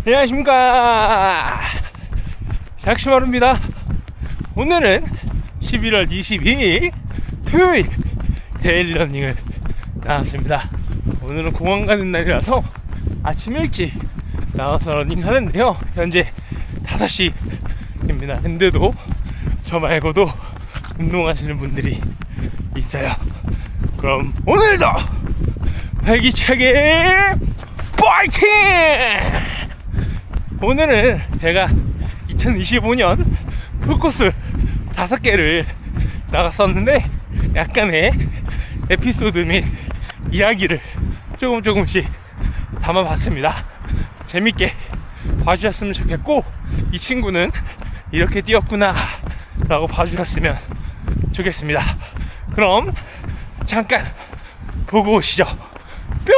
안녕하십니까, 작시마루입니다. 오늘은 11월 22일 토요일 데일리 러닝을 나왔습니다. 오늘은 공항 가는 날이라서 아침 일찍 나와서 러닝 하는데요, 현재 5시입니다. 근데도 저 말고도 운동하시는 분들이 있어요. 그럼 오늘도 활기차게 파이팅! 오늘은 제가 2025년 풀코스 5개를 나갔었는데 약간의 에피소드 및 이야기를 조금씩 담아봤습니다. 재밌게 봐주셨으면 좋겠고, 이 친구는 이렇게 뛰었구나 라고 봐주셨으면 좋겠습니다. 그럼 잠깐 보고 오시죠. 뿅!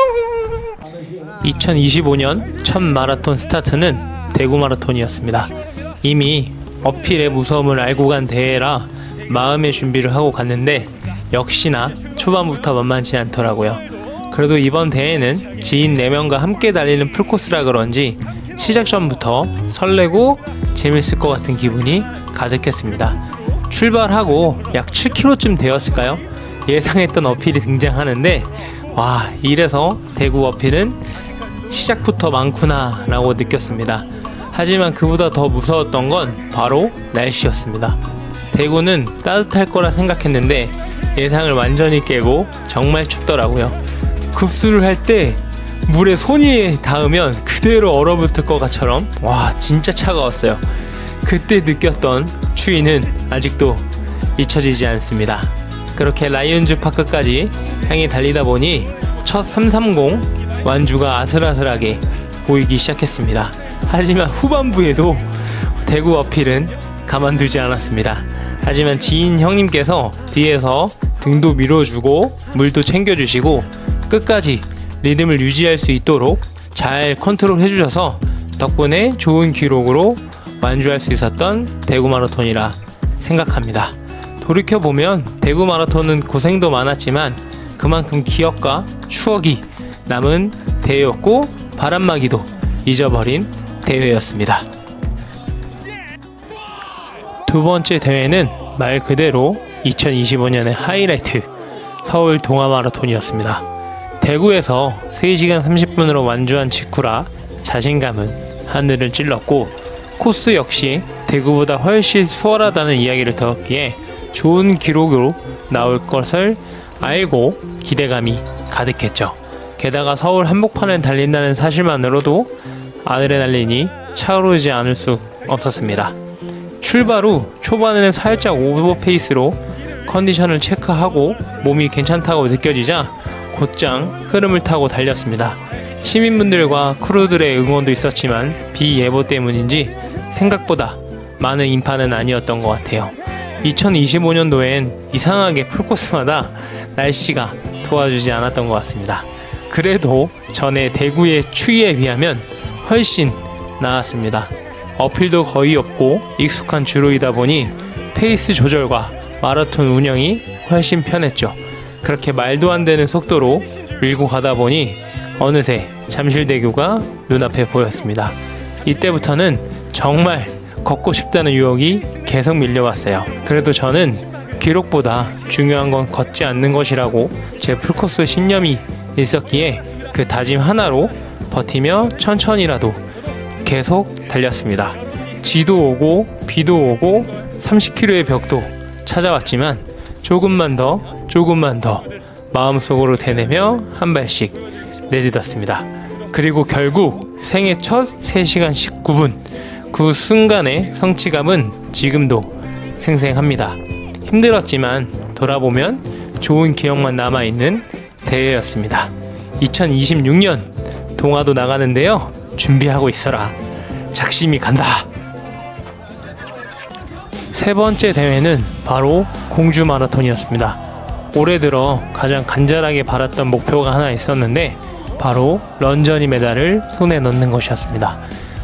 2025년 첫 마라톤 스타트는 대구 마라톤이었습니다. 이미 어필의 무서움을 알고 간 대회라 마음의 준비를 하고 갔는데 역시나 초반부터 만만치 않더라고요. 그래도 이번 대회는 지인 4명과 함께 달리는 풀코스라 그런지 시작 전부터 설레고 재밌을 것 같은 기분이 가득했습니다. 출발하고 약 7km쯤 되었을까요? 예상했던 어필이 등장하는데, 와, 이래서 대구 어필은 시작부터 많구나 라고 느꼈습니다. 하지만 그보다 더 무서웠던 건 바로 날씨였습니다. 대구는 따뜻할 거라 생각했는데 예상을 완전히 깨고 정말 춥더라고요. 급수를 할 때 물에 손이 닿으면 그대로 얼어붙을 것처럼, 와, 진짜 차가웠어요. 그때 느꼈던 추위는 아직도 잊혀지지 않습니다. 그렇게 라이온즈 파크까지 향해 달리다 보니 첫 330 완주가 아슬아슬하게 보이기 시작했습니다. 하지만 후반부에도 대구 어필은 가만두지 않았습니다. 하지만 지인 형님께서 뒤에서 등도 밀어주고 물도 챙겨주시고 끝까지 리듬을 유지할 수 있도록 잘 컨트롤 해주셔서 덕분에 좋은 기록으로 완주할 수 있었던 대구 마라톤이라 생각합니다. 돌이켜보면 대구 마라톤은 고생도 많았지만 그만큼 기억과 추억이 남은 대회였고 바람막이도 잊어버린 대회였습니다. 두 번째 대회는 말 그대로 2025년의 하이라이트 서울 동아마라톤이었습니다. 대구에서 3시간 30분으로 완주한 직후라 자신감은 하늘을 찔렀고, 코스 역시 대구보다 훨씬 수월하다는 이야기를 들었기에 좋은 기록으로 나올 것을 알고 기대감이 가득했죠. 게다가 서울 한복판을 달린다는 사실만으로도 아드레날린이 차오르지 않을 수 없었습니다. 출발 후 초반에는 살짝 오버페이스로 컨디션을 체크하고 몸이 괜찮다고 느껴지자 곧장 흐름을 타고 달렸습니다. 시민분들과 크루들의 응원도 있었지만 비예보 때문인지 생각보다 많은 인파는 아니었던 것 같아요. 2025년도엔 이상하게 풀코스마다 날씨가 도와주지 않았던 것 같습니다. 그래도 전에 대구의 추위에 비하면 훨씬 나았습니다. 어필도 거의 없고 익숙한 주로이다 보니 페이스 조절과 마라톤 운영이 훨씬 편했죠. 그렇게 말도 안 되는 속도로 밀고 가다 보니 어느새 잠실대교가 눈앞에 보였습니다. 이때부터는 정말 걷고 싶다는 유혹이 계속 밀려왔어요. 그래도 저는 기록보다 중요한 건 걷지 않는 것이라고 제 풀코스 신념이 있었기에 그 다짐 하나로 버티며 천천히라도 계속 달렸습니다. 지도 오고 비도 오고 30km의 벽도 찾아왔지만 조금만 더 마음속으로 되뇌며 한 발씩 내딛었습니다. 그리고 결국 생애 첫 3시간 19분, 그 순간의 성취감은 지금도 생생합니다. 힘들었지만 돌아보면 좋은 기억만 남아있는 대회였습니다. 2026년 동아도 나가는데요, 준비하고 있어라. 작심이 간다. 세 번째 대회는 바로 공주 마라톤이었습니다. 올해 들어 가장 간절하게 바랐던 목표가 하나 있었는데 바로 런저니 메달을 손에 넣는 것이었습니다.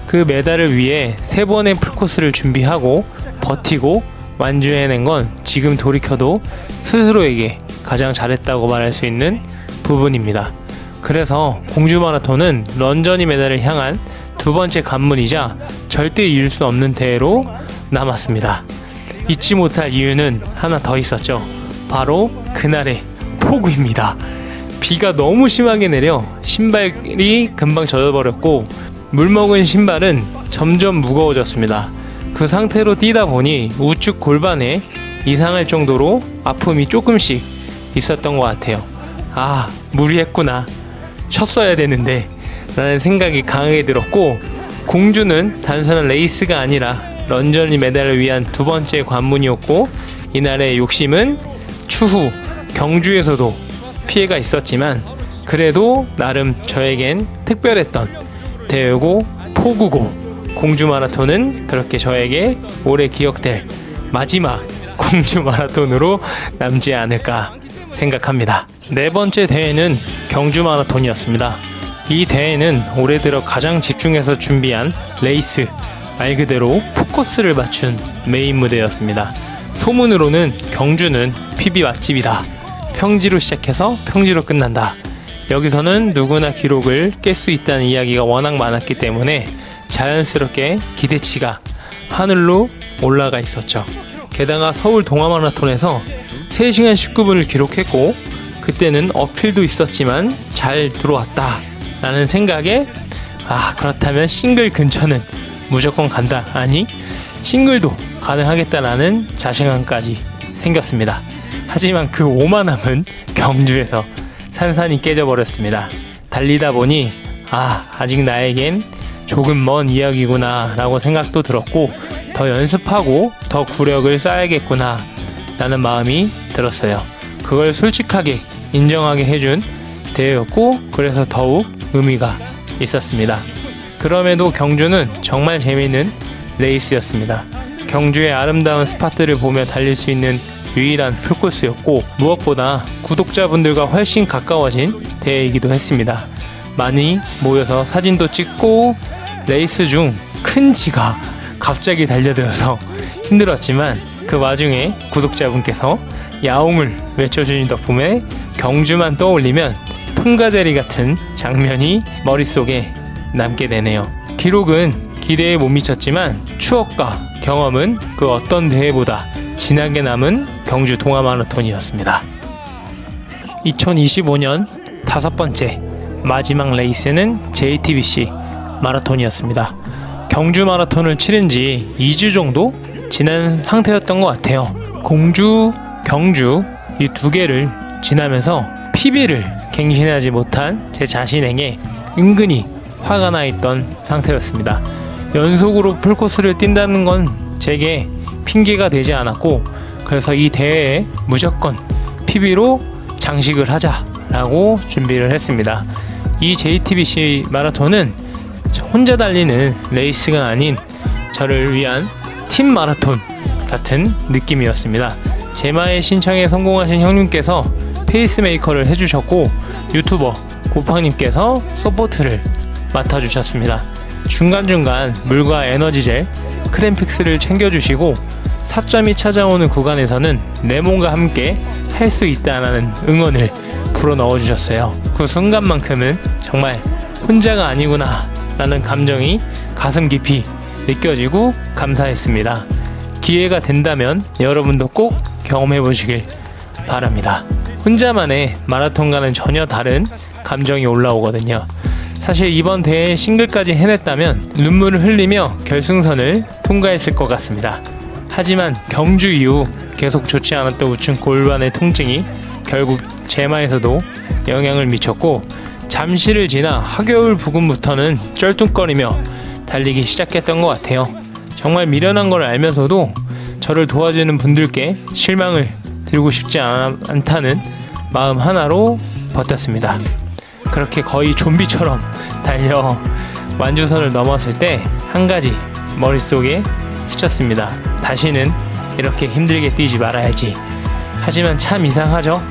그 메달을 위해 3번의 풀코스를 준비하고 버티고 완주해낸 건 지금 돌이켜도 스스로에게 가장 잘했다고 말할 수 있는 부분입니다. 그래서 공주 마라톤은 런저니 메달을 향한 두 번째 관문이자 절대 잊을 수 없는 대회로 남았습니다. 잊지 못할 이유는 하나 더 있었죠. 바로 그날의 폭우입니다. 비가 너무 심하게 내려 신발이 금방 젖어버렸고 물먹은 신발은 점점 무거워졌습니다. 그 상태로 뛰다 보니 우측 골반에 이상할 정도로 아픔이 조금씩 있었던 것 같아요. 아, 무리했구나, 쉬었어야 되는데 라는 생각이 강하게 들었고, 공주는 단순한 레이스가 아니라 런던리 메달을 위한 두 번째 관문이었고, 이날의 욕심은 추후 경주에서도 피해가 있었지만 그래도 나름 저에겐 특별했던 대회고 폭우고, 공주 마라톤은 그렇게 저에게 오래 기억될 마지막 공주 마라톤으로 남지 않을까 생각합니다. 네 번째 대회는 경주 마라톤이었습니다. 이 대회는 올해 들어 가장 집중해서 준비한 레이스, 말 그대로 포커스를 맞춘 메인 무대였습니다. 소문으로는 경주는 PB 맛집이다, 평지로 시작해서 평지로 끝난다, 여기서는 누구나 기록을 깰 수 있다는 이야기가 워낙 많았기 때문에 자연스럽게 기대치가 하늘로 올라가 있었죠. 게다가 서울 동아마라톤에서 3시간 19분을 기록했고, 그때는 어필도 있었지만 잘 들어왔다 라는 생각에, 그렇다면 싱글 근처는 무조건 간다, 아니 싱글도 가능하겠다라는 자신감까지 생겼습니다. 하지만 그 오만함은 경주에서 산산이 깨져버렸습니다. 달리다 보니 아직 나에겐 조금 먼 이야기구나 라고 생각도 들었고, 더 연습하고 더 구력을 쌓아야겠구나 라는 마음이 들었어요. 그걸 솔직하게 인정하게 해준 대회였고, 그래서 더욱 의미가 있었습니다. 그럼에도 경주는 정말 재미있는 레이스였습니다. 경주의 아름다운 스팟들을 보며 달릴 수 있는 유일한 풀코스였고, 무엇보다 구독자분들과 훨씬 가까워진 대회이기도 했습니다. 많이 모여서 사진도 찍고, 레이스 중 큰 쥐가 갑자기 달려들어서 힘들었지만 그 와중에 구독자분께서 야옹을 외쳐주신 덕분에 경주만 떠올리면 통과제리 같은 장면이 머릿속에 남게 되네요. 기록은 기대에 못 미쳤지만 추억과 경험은 그 어떤 대회보다 진하게 남은 경주 동아마라톤이었습니다. 2025년 5번째 마지막 레이스는 JTBC 마라톤이었습니다. 경주 마라톤을 치른 지 2주 정도 지난 상태였던 것 같아요. 공주, 경주 이 두 개를 지나면서 PB를 갱신하지 못한 제 자신에게 은근히 화가 나 있던 상태였습니다. 연속으로 풀코스를 뛴다는 건 제게 핑계가 되지 않았고, 그래서 이 대회에 무조건 PB로 장식을 하자라고 준비를 했습니다. 이 JTBC 마라톤은 혼자 달리는 레이스가 아닌 저를 위한 팀 마라톤 같은 느낌이었습니다. 제마의 신청에 성공하신 형님께서 페이스메이커를 해주셨고, 유튜버 고팡님께서 서포트를 맡아주셨습니다. 중간중간 물과 에너지젤, 크램픽스를 챙겨주시고, 4점이 찾아오는 구간에서는 내 몸과 함께 할 수 있다는 응원을 불어넣어주셨어요. 그 순간만큼은 정말 혼자가 아니구나 라는 감정이 가슴 깊이 느껴지고 감사했습니다. 기회가 된다면 여러분도 꼭 경험해 보시길 바랍니다. 혼자만의 마라톤과는 전혀 다른 감정이 올라오거든요. 사실 이번 대회 싱글까지 해냈다면 눈물을 흘리며 결승선을 통과했을 것 같습니다. 하지만 경주 이후 계속 좋지 않았던 우측 골반의 통증이 결국 제마에서도 영향을 미쳤고, 잠시를 지나 하겨울 부근부터는 쩔뚝거리며 달리기 시작했던 것 같아요. 정말 미련한 걸 알면서도 저를 도와주는 분들께 실망을 드리고 싶지 않다는 마음 하나로 버텼습니다. 그렇게 거의 좀비처럼 달려 완주선을 넘었을 때 한 가지 머릿속에 스쳤습니다. 다시는 이렇게 힘들게 뛰지 말아야지. 하지만 참 이상하죠?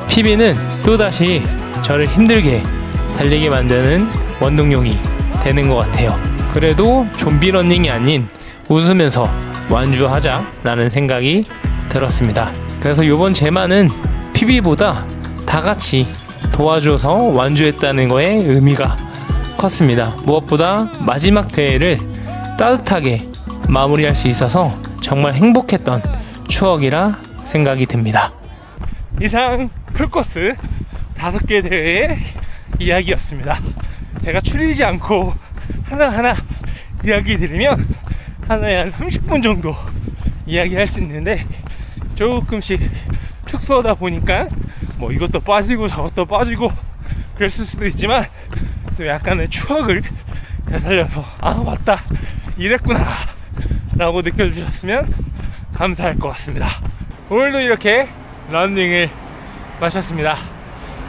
PB는 또다시 저를 힘들게 달리게 만드는 원동력이 되는 것 같아요. 그래도 좀비 러닝이 아닌 웃으면서 완주하자라는 생각이 들었습니다. 그래서 이번 제마는 PB보다 다 같이 도와줘서 완주했다는 거에 의미가 컸습니다. 무엇보다 마지막 대회를 따뜻하게 마무리할 수 있어서 정말 행복했던 추억이라 생각이 듭니다. 이상 풀코스 5개 대회의 이야기였습니다. 제가 추리지 않고 하나하나 이야기 드리면 하나에 한 30분 정도 이야기할 수 있는데, 조금씩 축소하다 보니까 뭐 이것도 빠지고 저것도 빠지고 그랬을 수도 있지만, 또 약간의 추억을 되살려서 아 맞다 이랬구나 라고 느껴주셨으면 감사할 것 같습니다. 오늘도 이렇게 런닝을 마쳤습니다.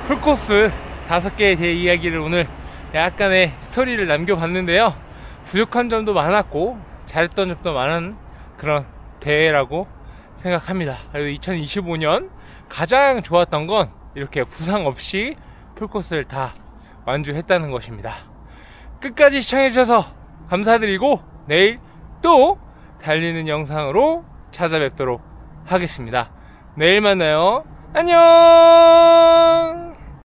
풀코스 5개의 제 이야기를 오늘 약간의 스토리를 남겨봤는데요, 부족한 점도 많았고 잘했던 점도 많은 그런 대회라고 생각합니다. 그래도 2025년 가장 좋았던 건 이렇게 부상 없이 풀코스를 다 완주했다는 것입니다. 끝까지 시청해주셔서 감사드리고 내일 또 달리는 영상으로 찾아뵙도록 하겠습니다. 내일 만나요. 안녕.